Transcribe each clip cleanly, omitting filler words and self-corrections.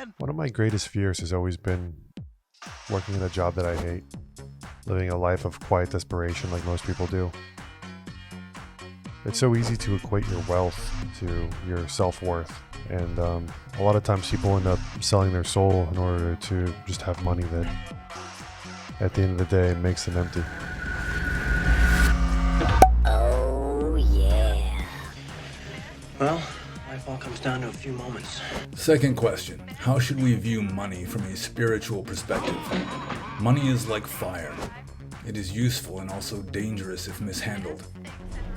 man. One of my greatest fears has always been working in a job that I hate, living a life of quiet desperation like most people do. It's so easy to equate your wealth to your self-worth, and a lot of times people end up selling their soul in order to just have money that at the end of the day makes them empty. Oh yeah. Well, life all comes down to a few moments. Second question, how should we view money from a spiritual perspective? Money is like fire. It is useful and also dangerous if mishandled.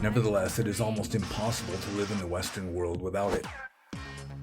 Nevertheless, it is almost impossible to live in the Western world without it.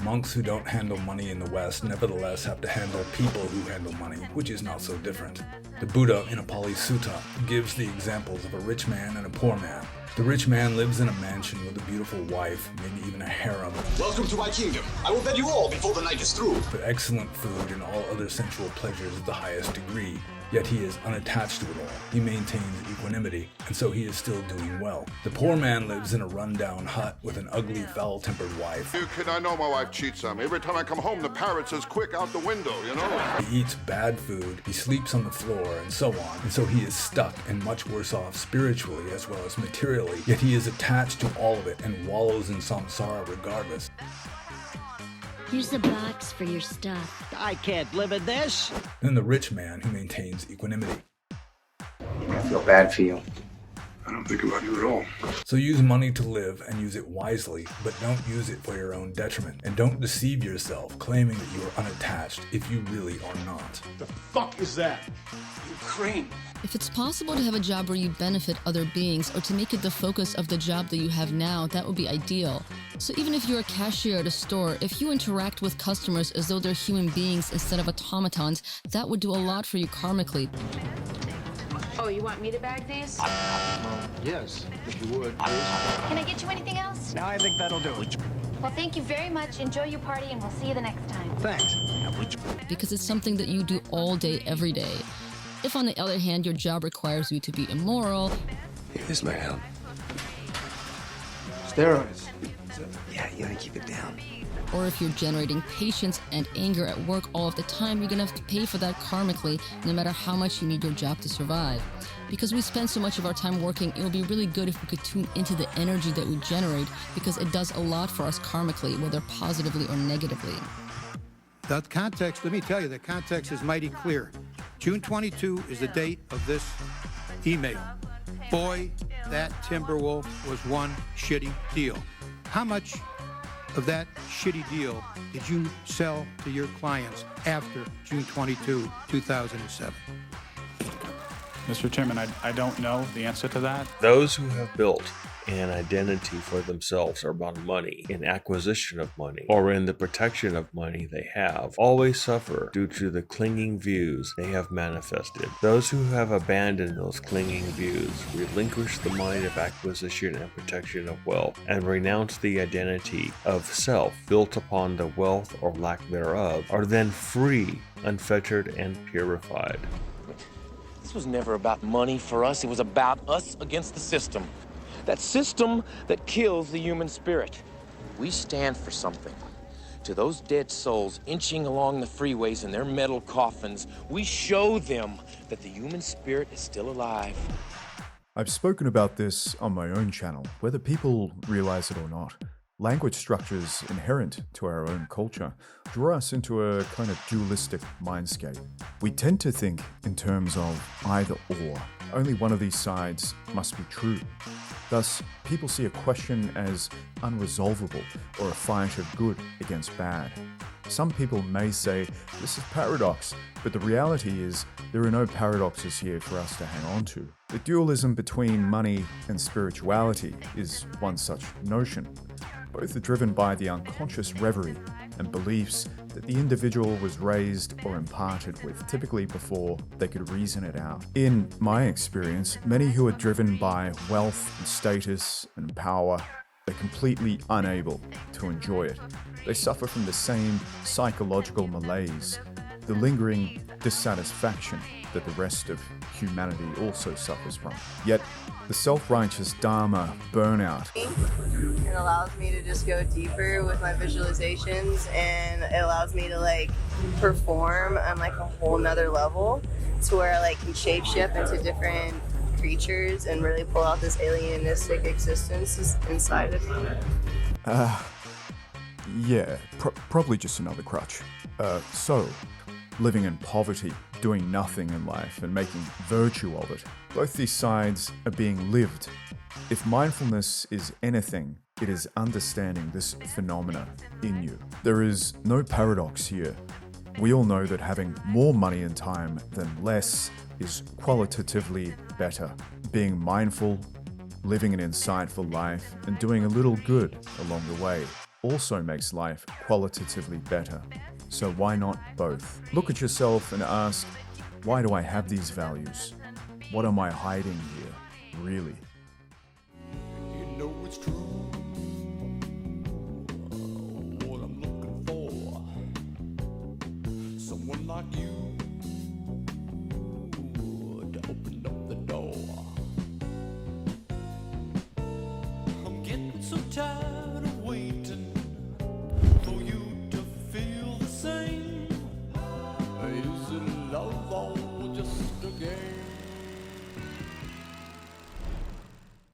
Monks who don't handle money in the West nevertheless have to handle people who handle money, which is not so different. The Buddha in a Pali Sutta gives the examples of a rich man and a poor man. The rich man lives in a mansion with a beautiful wife, maybe even a harem. Welcome to my kingdom. I will fed you all before the night is through. With excellent food and all other sensual pleasures of the highest degree. Yet he is unattached to it all. He maintains equanimity, and so he is still doing well. The poor man lives in a run-down hut with an ugly, foul-tempered wife. You kid, I know my wife cheats on me. Every time I come home, the parrot says, quick, out the window, you know? He eats bad food, he sleeps on the floor, and so on. And so he is stuck and much worse off spiritually as well as materially. Yet he is attached to all of it and wallows in samsara regardless. Here's the box for your stuff. I can't live in this. Then the rich man who maintains equanimity. I feel bad for you. I don't think about you at all. So use money to live and use it wisely, but don't use it for your own detriment. And don't deceive yourself claiming that you are unattached if you really are not. The fuck is that? Ukraine. If it's possible to have a job where you benefit other beings or to make it the focus of the job that you have now, that would be ideal. So even if you're a cashier at a store, if you interact with customers as though they're human beings instead of automatons, that would do a lot for you karmically. Oh, you want me to bag these? Yes, if you would, please. Can I get you anything else? Now I think that'll do it. Well, thank you very much. Enjoy your party, and we'll see you the next time. Thanks. Because it's something that you do all day, every day. If, on the other hand, your job requires you to be immoral, This might help. Steroids. Yeah, you gotta keep it down. or if you're generating patience and anger at work all of the time, you're gonna have to pay for that karmically, no matter how much you need your job to survive. Because we spend so much of our time working, it would be really good if we could tune into the energy that we generate, because it does a lot for us karmically, whether positively or negatively. The context, let me tell you, the context is mighty clear. June 22 is the date of this email. Boy, that Timberwolf was one shitty deal. How much of that shitty deal did you sell to your clients after June 22, 2007? Mr. Chairman, I don't know the answer to that. Those who have built an identity for themselves around money, in acquisition of money, or in the protection of money they have, always suffer due to the clinging views they have manifested. Those who have abandoned those clinging views, relinquish the mind of acquisition and protection of wealth, and renounce the identity of self built upon the wealth or lack thereof, are then free, unfettered, and purified. This was never about money for us. It was about us against the system. That system that kills the human spirit. We stand for something. To those dead souls inching along the freeways in their metal coffins, we show them that the human spirit is still alive. I've spoken about this on my own channel, whether people realize it or not. Language structures inherent to our own culture draw us into a kind of dualistic mindscape. We tend to think in terms of either or. Only one of these sides must be true. Thus, people see a question as unresolvable or a fight of good against bad. Some people may say this is paradox, but the reality is there are no paradoxes here for us to hang on to. The dualism between money and spirituality is one such notion. Both are driven by the unconscious reverie and beliefs that the individual was raised or imparted with, typically before they could reason it out. In my experience, many who are driven by wealth and status and power are completely unable to enjoy it. They suffer from the same psychological malaise the lingering dissatisfaction that the rest of humanity also suffers from. Yet, the self-righteous Dharma burnout It allows me to just go deeper with my visualizations, and it allows me to like perform on like a whole nother level to where I like can shapeshift into different creatures and really pull out this alienistic existence inside of me. Yeah, probably just another crutch. So, living in poverty, doing nothing in life, and making virtue of it. Both these sides are being lived. If mindfulness is anything, it is understanding this phenomena in you. There is no paradox here. We all know that having more money and time than less is qualitatively better. Being mindful, living an insightful life, and doing a little good along the way also makes life qualitatively better. So why not both? Look at yourself and ask, why do I have these values? What am I hiding here, really? You know it's true. What I'm looking for. Someone like you to open up the door. I'm getting so tired.